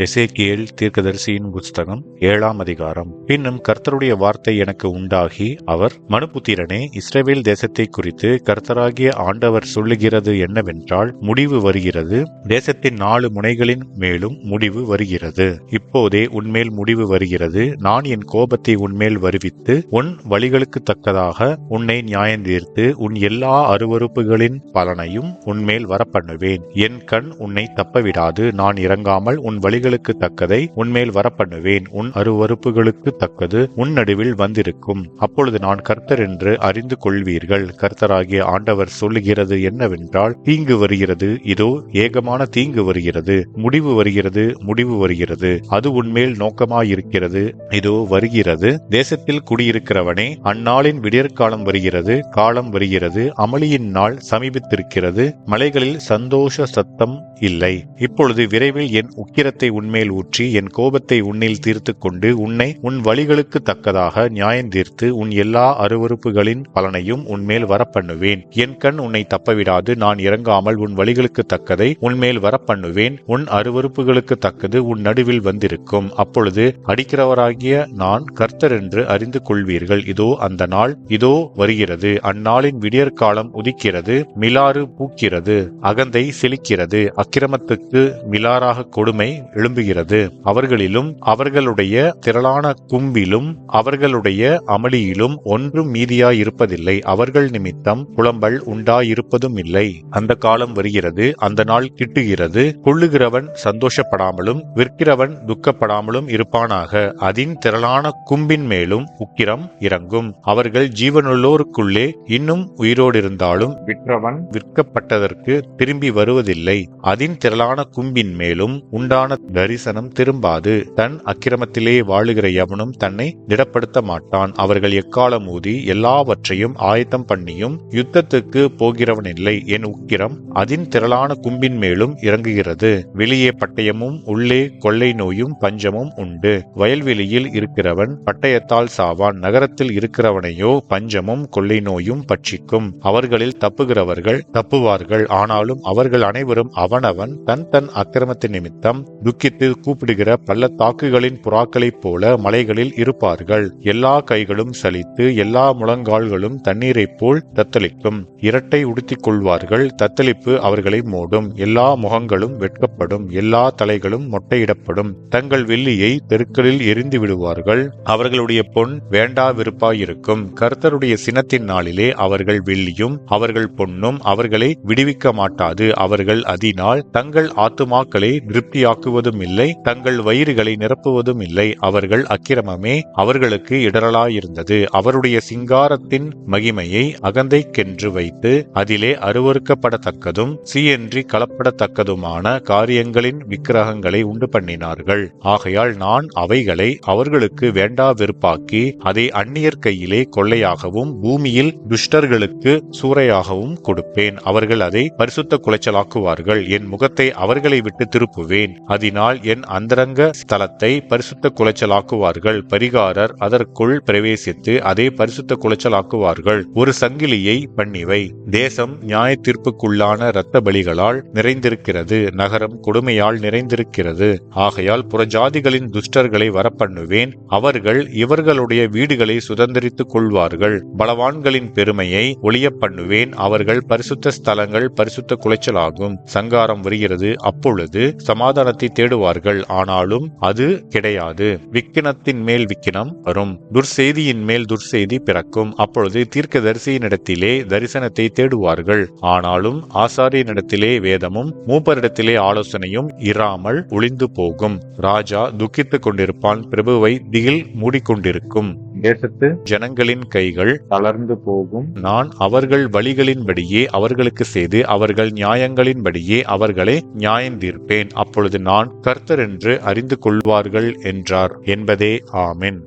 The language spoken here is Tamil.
எசேக்கியேல் தீர்க்கதரிசியின் புஸ்தகம் 7ஆம் அதிகாரம். பின்னும் கர்த்தருடைய வார்த்தை எனக்கு உண்டாகி, அவர், மனுபுத்திரனே, இஸ்ரவேல் தேசத்தை குறித்து கர்த்தராகிய ஆண்டவர் சொல்லுகிறது என்னவென்றால், முடிவு வருகிறது, தேசத்தின் 4 முனைகளின் மேலும் முடிவு வருகிறது. இப்போதே உன்மேல் முடிவு வருகிறது. நான் என் கோபத்தை உன்மேல் வருவித்து உன் வழிகளுக்கு தக்கதாக உன்னை நியாயந்தீர்த்து உன் எல்லா அருவருப்புகளின் பலனையும் உன்மேல் வரப்பண்ணுவேன். என் கண் உன்னை தப்பவிடாது. நான் இறங்காமல் உன் வழிகளுக்கு தக்கதை உன்மேல் வரப்பண்ணுவேன். உன் அருவருப்புகளுக்கு தக்கது உன் நடுவில் வந்திருக்கும். அப்பொழுது நான் கர்த்தர் என்று அறிந்து கொள்வீர்கள். கர்த்தராகிய ஆண்டவர் சொல்லுகிறது என்னவென்றால், தீங்கு வருகிறது, இதோ ஏகமான தீங்கு வருகிறது, முடிவு வருகிறது, முடிவு வருகிறது, அது உன்மேல் நோக்கமாயிருக்கிறது, இதோ வருகிறது. தேசத்தில் குடியிருக்கிறவனே, அந்நாளின் விடியற்காலம் வருகிறது, காலம் வருகிறது, அமளியின் நாள் சமீபித்திருக்கிறது, மலைகளில் சந்தோஷ சத்தம் இல்லை. இப்பொழுது விரைவில் என் உக்கிரத்தை உன்மேல் ஊற்றி என் கோபத்தை உன்னில் தீர்த்து கொண்டு உன்னை உன் வழிகளுக்கு தக்கதாக நியாயந்தீர்த்து உன் எல்லா அருவருப்புகளின் பலனையும் உன்மேல் வரப்பண்ணுவேன். என் கண் உன்னை தப்பவிடாது. நான் இறங்காமல் உன் வழிகளுக்கு தக்கதை உன்மேல் வரப்பண்ணுவேன். உன் அருவருப்புகளுக்கு தக்கது உன் நடுவில் வந்திருக்கும். அப்பொழுது அடிக்கிறவராகிய நான் கர்த்தர் என்று அறிந்து கொள்வீர்கள். இதோ அந்த நாள் இதோ வருகிறது. அந்நாளின் விடியற்காலம் உதிக்கிறது, மிலாறு பூக்கிறது, அகந்தை செழிக்கிறது, அக்கிரமத்துக்கு மிலாறாக கொடுமை எழும்புகிறது. அவர்களிலும் அவர்களுடைய திரளான கும்பிலும் அவர்களுடைய அமளியிலும் ஒன்றும் மீதியாயிருப்பதில்லை. அவர்கள் நிமித்தம் புலம்பல் உண்டாயிருப்பதும் இல்லை. அந்த காலம் வருகிறது, அந்த நாள் கிட்டுகிறது. கொள்ளுகிறவன் சந்தோஷப்படாமலும் விற்கிறவன் துக்கப்படாமலும் இருப்பானாக. அதின் திரளான கும்பின் மேலும் உக்கிரம் இறங்கும். அவர்கள் ஜீவனுள்ளோருக்குள்ளே இன்னும் உயிரோடு இருந்தாலும் விற்றவன் விற்கப்பட்டதற்கு திரும்பி வருவதில்லை. அதின் திரளான கும்பின் மேலும் உண்டான தரிசனம் திரும்பாது. தன் அக்கிரமத்திலே வாழுகிற எவனும் தன்னை திடப்படுத்த மாட்டான். அவர்கள் எக்காலம் ஊதி எல்லாவற்றையும் ஆயத்தம் பண்ணியும் யுத்தத்துக்கு போகிறவன் இல்லை. என் உக்கிரம் அதின் திரளான கும்பின் மேலும் இறங்குகிறது. வெளியே பட்டயமும் உள்ளே கொள்ளை நோயும் பஞ்சமும் உண்டு. வயல்வெளியில் இருக்கிறவன் பட்டயத்தால் சாவான். நகரத்தில் இருக்கிறவனையோ பஞ்சமும் கொள்ளை நோயும் பட்சிக்கும். அவர்களில் தப்புகிறவர்கள் தப்புவார்கள். ஆனாலும் அவர்கள் அனைவரும் அவனவன் தன் தன் அக்கிரமத்தின் நிமித்தம் துக்கித்து கூப்பிடுகிற பள்ளத்தாக்குகளின் புறாக்களைப் போல மலைகளில் இருப்பார்கள். எல்லா கைகளும் சலித்து எல்லா முழங்கால்களும் தண்ணீரைப் போல் தத்தளிக்கும். இரட்டை உடுத்திக் கொள்வார்கள். தத்தளிப்பு அவர்களை மூடும். எல்லா முகங்களும் வெட்கப்படும். எல்லா தலைகளும் மொட்டையிடப்படும். தங்கள் வெள்ளியை தெருக்களில் எரிந்து விடுவார்கள். அவர்களுடைய பொன் வேண்டா விருப்பாயிருக்கும். கர்த்தருடைய சினத்தின் நாளிலே அவர்கள் வெள்ளியும் அவர்கள் பொன்னும் அவர்களை விடுவிக்க மாட்டாது. அவர்கள் அதனால் தங்கள் ஆத்துமாக்களை திருப்தியாக்குவதும் இல்லை, தங்கள் வயிறுகளை நிரப்புவதும் இல்லை. அவர்கள் அக்கிரமமே அவர்களுக்கு இடரலாயிருந்தது. அவருடைய சிங்காரத்தின் மகிமையை அகந்தைக்கென்று வைத்து அதிலே அருவருக்கப்படத்தக்கதும் சீயன்றி கலப்படத்தக்கதுமான காரியங்களின் விக்கிரகங்களை உண்டு பண்ணினார்கள். ஆகையால் நான் அவைகளை அவர்களுக்கு வேண்டா வெறுப்பாக்கி அதை அந்நியர் கையிலே கொள்ளையாகவும் பூமியில் துஷ்டர்களுக்கு சூறையாகவும் கொடுப்பேன். அவர்கள் அதை பரிசுத்த குலைச்சலாக்குவார்கள். என் முகத்தை அவர்களை விட்டு திருப்புவேன். அதனால் என் அந்தரங்க ஸ்தலத்தை பரிசுத்த குலைச்சலாக்குவார்கள். பரிகாரர் அதற்குள் பிரவேசித்து அதை பரிசுத்த குலைச்சலாக்குவார்கள். ஒரு சங்கிலியை பண்ணிவை. தேசம் நியாய தீர்ப்புக்குள்ளான இரத்த பலிகளால் நிறைந்திருக்கிறது. நகரம் கொடுமையால் நிறைந்திருக்கிறது. ஆகையால் புறஜாதிகளின் துஷ்டர்களை வரப்பண்ணுவேன். அவர்கள் இவர்களுடைய வீடுகளை சுதந்திரித்துக் கொள்வார்கள். பலவான்களின் பெருமையை ஒளிய பண்ணுவேன். அவர்கள் பரிசுத்த ஸ்தலங்கள் பரிசுத்த குலைச்சலாகும். சங்காரம் வருகிறது. அப்பொழுது சமாதானத்தை தேடுவார்கள், ஆனாலும் அது கிடையாது. விக்கினத்தின் மேல் விக்கினம் வரும். துர்செய்தியின் மேல் துர்செய்தி பிறக்கும். அப்பொழுது தீர்க்கதரிசியினிடத்திலே தரிசனத்தை தேடுவார்கள், ஆனாலும் ஆசாரியனிடத்திலே வேதமும் மூப்பரிடத்திலே ஆலோசனையும் இராமல் ஒளிந்து போகும். ராஜா துக்கித்துக் கொண்டிருப்பான். பிரபுவை திகில் மூடிக்கொண்டிருக்கும். தேசத்து ஜனங்களின் கைகள் தளர்ந்து போகும். நான் அவர்கள் வழிகளின்படியே அவர்களுக்கு செய்து அவர்கள் நியாயங்களின்படியே அவர்களை நியாயந்தீர்ப்பேன். அப்பொழுது நான் கர்த்தர் என்று அறிந்து கொள்வார்கள் என்றார் என்பதே. ஆமென்.